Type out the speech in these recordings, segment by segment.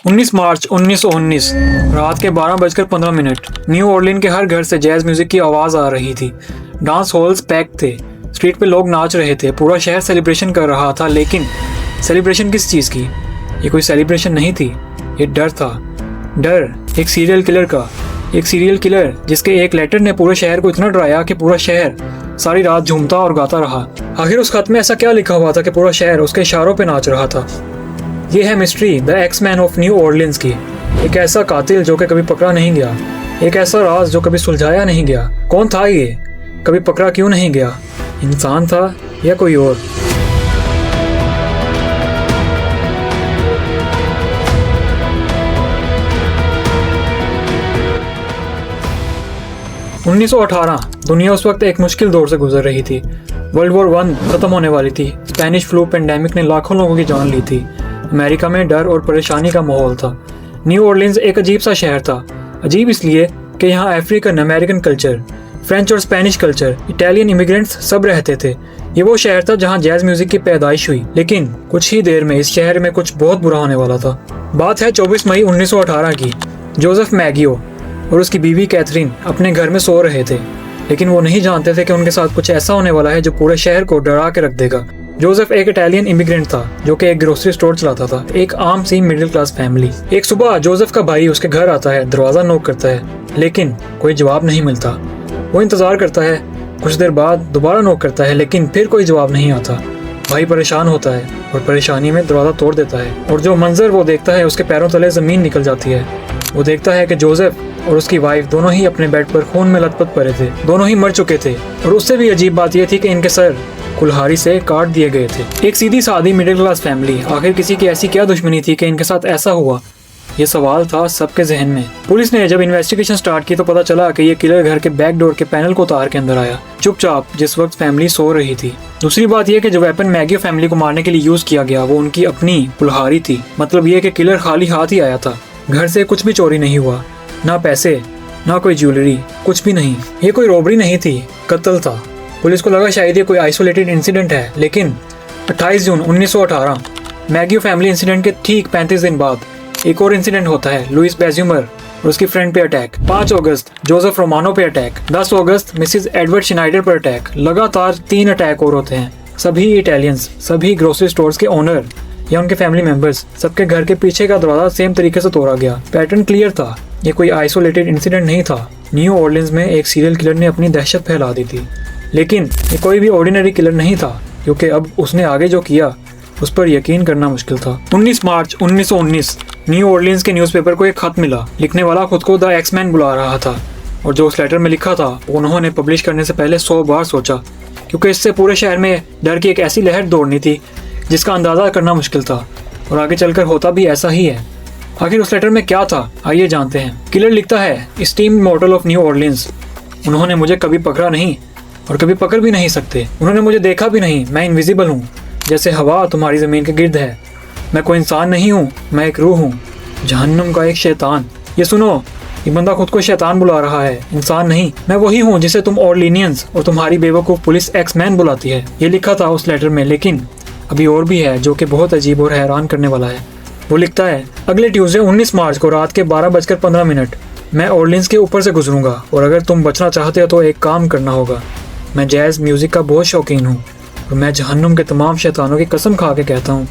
19 मार्च 1919 रात के 12:15 new Orlin के हर घर से जैज म्यूजिक की आवाज़ आ रही थी। डांस हॉल्स पैक थे, स्ट्रीट पे लोग नाच रहे थे, पूरा शहर सेलिब्रेशन कर रहा था। लेकिन सेलिब्रेशन किस चीज़ की? ये कोई सेलिब्रेशन नहीं थी, ये डर था। डर एक सीरियल किलर का, एक सीरियल किलर जिसके एक लेटर ने पूरे शहर को इतना डराया कि पूरा शहर सारी रात झूमता और गाता रहा। आखिर उस खत में ऐसा क्या लिखा हुआ था कि पूरा शहर उसके इशारों पे नाच रहा था? ये है mystery the axeman of New Orleans की। एक ऐसा कातिल जो कि कभी पकड़ा नहीं गया, एक ऐसा राज जो कभी सुलझाया नहीं गया। कौन था ये? कभी पकड़ा क्यों नहीं गया? इंसान था या कोई और? उन्नीस 1918 दुनिया उस वक्त एक मुश्किल दौर से गुजर रही थी। वर्ल्ड वॉर 1 खत्म होने वाली थी। स्पेनिश फ्लू पेंडेमिक ने लाखों लोगों की जान ली थी। अमेरिका में डर और परेशानी का माहौल था। न्यू ऑर्लिन्स एक अजीब सा शहर था। अजीब इसलिए कि यहाँ अफ्रीकन अमेरिकन कल्चर, फ्रेंच और स्पेनिश कल्चर, इटालियन इमिग्रेंट्स सब रहते थे। ये वो शहर था जहाँ जैज म्यूजिक की पैदाइश हुई। लेकिन कुछ ही देर में इस शहर में कुछ बहुत बुरा होने वाला था। बात है 24 मई 1918 की। जोसेफ मैगियो और उसकी बीवी कैथरीन अपने घर में सो रहे थे, लेकिन वो नहीं जानते थे कि उनके साथ कुछ ऐसा होने वाला है जो पूरे शहर को डरा के रख देगा। जोसेफ एक इटालियन इमिग्रेंट था जो कि एक ग्रोसरी स्टोर चलाता था, एक आम सी मिडिल क्लास फैमिली। एक सुबह जोसेफ का भाई उसके घर आता है, दरवाजा नॉक करता है, लेकिन कोई जवाब नहीं मिलता। वो इंतजार करता है, कुछ देर बाद दोबारा नॉक करता है, लेकिन फिर कोई जवाब नहीं आता। भाई परेशान होता है और परेशानी में दरवाजा तोड़ देता है, और जो मंजर वो देखता है उसके पैरों तले जमीन निकल जाती है। वो देखता है कि जोसेफ और उसकी वाइफ दोनों ही अपने बेड पर खून में लथपथ पड़े थे। दोनों ही मर चुके थे, और उससे भी अजीब बात यह थी कि इनके सर कुल्हाड़ी से काट दिए गए थे। एक सीधी सादी मिडिल क्लास फैमिली, आखिर किसी की ऐसी क्या दुश्मनी थी कि इनके साथ ऐसा हुआ? ये सवाल था सबके जहन में। पुलिस ने जब इन्वेस्टिगेशन स्टार्ट की तो पता चला कि ये किलर घर के बैक डोर के पैनल को उतार के अंदर आया, चुपचाप, जिस वक्त फैमिली सो रही थी। दूसरी बात यह कि जो वेपन मैगियो फैमिली को मारने के लिए यूज किया गया वो उनकी अपनी कुल्हाड़ी थी। मतलब ये कि किलर खाली हाथ ही आया था। घर से कुछ भी चोरी नहीं हुआ, ना पैसे, ना कोई ज्वेलरी, कुछ भी नहीं। ये कोई रॉबरी नहीं थी, कत्ल था। पुलिस को लगा शायद ये कोई आइसोलेटेड इंसिडेंट है, लेकिन 28 जून 1918 मैगियो फैमिली इंसिडेंट के ठीक 35 दिन बाद एक और इंसिडेंट होता है। लुइस बेज्यूमर और उसकी फ्रेंड पे अटैक। 5 अगस्त जोसेफ रोमानो पे अटैक। 10 अगस्त मिसिज एडवर्ड शिनाइडर पर अटैक। लगातार 3 अटैक और होते हैं। सभी इटालियंस, सभी ग्रोसरी स्टोर्स के ओनर या उनके फैमिली मेंबर्स, सबके घर के पीछे का दरवाजा सेम तरीके से तोड़ा गया। पैटर्न क्लियर था, ये कोई आइसोलेटेड इंसिडेंट नहीं था। न्यू ऑर्लिन्स में एक सीरियल किलर ने अपनी दहशत फैला दी थी, लेकिन ये कोई भी ऑर्डिनरी किलर नहीं था, क्योंकि अब उसने आगे जो किया उस पर यकीन करना मुश्किल था। 19 मार्च 1919 न्यू ऑर्लिन्स के न्यूज़पेपर को एक खत मिला। लिखने वाला खुद को द एक्समैन बुला रहा था, और जो उस लेटर में लिखा था वो उन्होंने पब्लिश करने से पहले 100 बार सोचा, क्योंकि इससे पूरे शहर में डर की एक ऐसी लहर दौड़नी थी जिसका अंदाज़ा करना मुश्किल था, और आगे चलकर होता भी ऐसा ही है। आखिर उस लेटर में क्या था, आइए जानते हैं। किलर लिखता है, स्टीम्ड मॉर्टल ऑफ न्यू ऑर्लिन्स, उन्होंने मुझे कभी पकड़ा नहीं और कभी पकड़ भी नहीं सकते। उन्होंने मुझे देखा भी नहीं। मैं इनविजिबल हूँ, जैसे हवा तुम्हारी ज़मीन के गिर्द है। मैं कोई इंसान नहीं हूँ, मैं एक रूह हूँ, जहन्नुम का एक शैतान। ये सुनो, ये बंदा खुद को शैतान बुला रहा है, इंसान नहीं। मैं वही हूँ जिसे तुम ऑर्लिनियंस और तुम्हारी बेवकूफ़ पुलिस एक्समैन बुलाती है। ये लिखा था उस लेटर में, लेकिन अभी और भी है जो कि बहुत अजीब और हैरान करने वाला है। वो लिखता है, अगले ट्यूसडे 19 मार्च को रात के 12:15 मैं ऑर्लिन्स के ऊपर से गुजरूंगा, और अगर तुम बचना चाहते हो तो एक काम करना होगा। मैं जैज़ म्यूज़िक का बहुत शौकीन हूँ, और मैं जहन्नुम के तमाम शैतानों की कसम खा के कहता हूँ,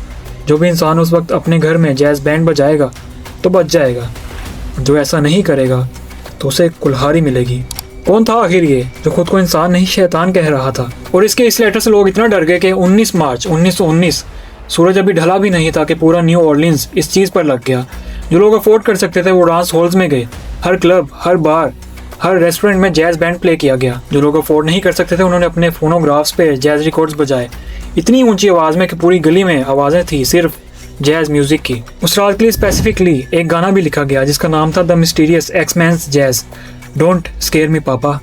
जो भी इंसान उस वक्त अपने घर में जैज़ बैंड बजाएगा तो बच जाएगा, जो ऐसा नहीं करेगा तो उसे कुल्हाड़ी मिलेगी। कौन था आखिर ये जो खुद को इंसान नहीं शैतान कह रहा था? और इसके इस लेटर से लोग इतना डर गए कि 19 मार्च 1919 सूरज अभी ढला भी नहीं था कि पूरा न्यू ऑर्लिन्स इस चीज़ पर लग गया। जो लोग अफोर्ड कर सकते थे वो डांस हॉल्स में गए। हर क्लब, हर बार, हर रेस्टोरेंट में जैज़ बैंड प्ले किया गया। जो लोग अफोर्ड नहीं कर सकते थे उन्होंने अपने फोनोग्राफ्स पे जैज़ रिकॉर्ड्स बजाए, इतनी ऊंची आवाज़ में कि पूरी गली में आवाज़ें थी सिर्फ जैज़ म्यूज़िक की। उस रात के लिए स्पेसिफिकली एक गाना भी लिखा गया जिसका नाम था the mysterious Axeman's jazz, don't scare me papa.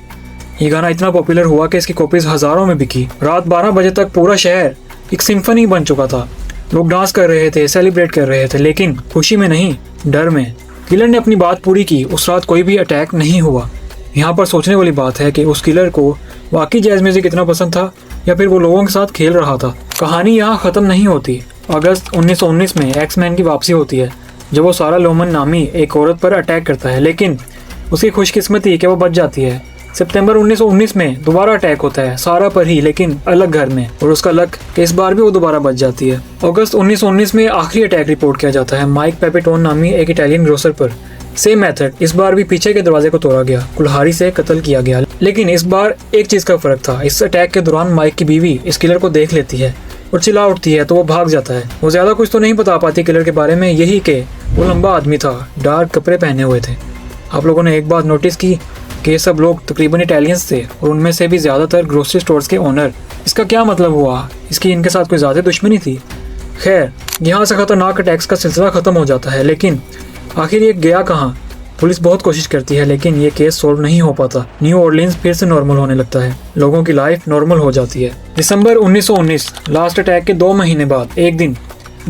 ये गाना इतना पॉपुलर हुआ कि इसकी कॉपीज हज़ारों में बिकी। रात 12 बजे तक पूरा शहर एक सिम्फनी बन चुका था। लोग डांस कर रहे थे, सेलिब्रेट कर रहे थे, लेकिन खुशी में नहीं, डर में। किलर ने अपनी बात पूरी की। उस रात कोई भी अटैक नहीं हुआ। यहाँ पर सोचने वाली बात है कि उस किलर को वाकई जैज़ म्यूजिक इतना पसंद था या फिर वो लोगों के साथ खेल रहा था। कहानी यहाँ ख़त्म नहीं होती। अगस्त 1919 में एक्समैन की वापसी होती है। जब वो सारा लोमन नामी एक औरत पर अटैक करता है, लेकिन उसकी खुशकिस्मती कि वो बच जाती है। सितंबर 1919 में दोबारा अटैक होता है, सारा पर ही, लेकिन अलग घर में, और उसका लक कि इस बार भी वो दोबारा बच जाती है। अगस्त 1919 में आखिरी अटैक रिपोर्ट किया जाता है माइक पेपिटोन नामी एक इटालियन ग्रोसर पर। सेम मेथड, इस बार भी पीछे के दरवाजे को तोड़ा गया, कुल्हाड़ी से कत्ल किया गया। लेकिन इस बार एक चीज का फर्क था, इस अटैक के दौरान माइक की बीवी इस किलर को देख लेती है और चिल्ला उठती है, तो वो भाग जाता है। वो ज्यादा कुछ तो नहीं बता पाती किलर के बारे में, यही कि वो लंबा आदमी था, डार्क कपड़े पहने हुए थे। आप लोगों ने एक बात नोटिस की कि ये सब लोग तकरीबन इटालियंस थे और उनमें से भी ज़्यादातर ग्रोसरी स्टोर्स के ओनर। इसका क्या मतलब हुआ? इसकी इनके साथ कोई ज़्यादा दुश्मनी थी? खैर, यहाँ से खतरनाक अटैक्स का सिलसिला ख़त्म हो जाता है, लेकिन आखिर ये गया कहाँ? पुलिस बहुत कोशिश करती है, लेकिन ये केस सॉल्व नहीं हो पाता। न्यू ऑरलिन्स फिर से नॉर्मल होने लगता है, लोगों की लाइफ नॉर्मल हो जाती है। दिसंबर 1919, लास्ट अटैक के 2 महीने बाद एक दिन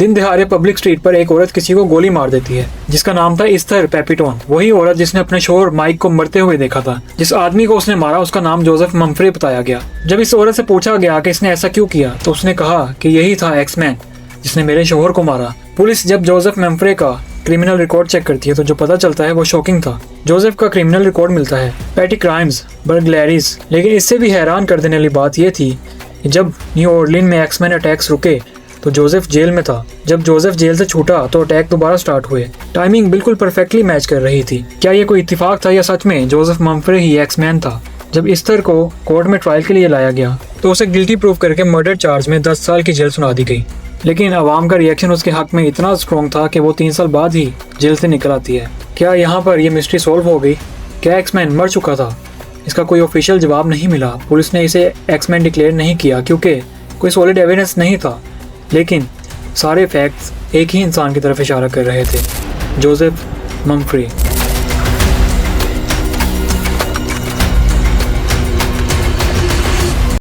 दिहाड़े पब्लिक स्ट्रीट पर एक औरत किसी को गोली मार देती है, जिसका नाम था इस्थर पेपिटोन। वही औरत जिसने अपने शोहर माइक को मरते हुए देखा था। जिस आदमी को उसने मारा उसका नाम जोसेफ मम्फ्रे बताया गया। जब इस औरत से पूछा गया कि इसने ऐसा क्यों किया, तो उसने कहा कि यही था एक्समैन जिसने मेरे शोहर को मारा। पुलिस जब जोसेफ मम्फ्रे का क्रिमिनल रिकॉर्ड चेक करती है, तो जो पता चलता है वो शॉकिंग था। जोसेफ का क्रिमिनल रिकॉर्ड मिलता है पैटी क्राइम्स, बर्गलैरीज, लेकिन इससे भी हैरान कर देने वाली बात यह थी कि जब न्यू ऑरलिन में एक्समैन अटैक्स रुके तो जोसेफ जेल में था। जब जोसेफ जेल से छूटा तो अटैक दोबारा स्टार्ट हुए। टाइमिंग बिल्कुल परफेक्टली मैच कर रही थी। क्या ये कोई इत्तेफाक था या सच में जोसेफ मम्फ्रे ही एक्समैन था? जब इस्थर को कोर्ट में ट्रायल के लिए लाया गया तो उसे गिल्टी प्रूव करके मर्डर चार्ज में 10 साल की जेल सुना दी गई। लेकिन अवाम का रिएक्शन उसके हक में इतना स्ट्रॉन्ग था कि वो 3 साल बाद ही जेल से निकल आती है। क्या यहाँ पर ये मिस्ट्री सॉल्व हो गई? क्या एक्समैन मर चुका था? इसका कोई ऑफिशियल जवाब नहीं मिला। पुलिस ने इसे एक्समैन डिक्लेयर नहीं किया क्योंकि कोई सॉलिड एविडेंस नहीं था। लेकिन सारे फैक्ट्स एक ही इंसान की तरफ इशारा कर रहे थे, जोसेफ मम्फ्रे।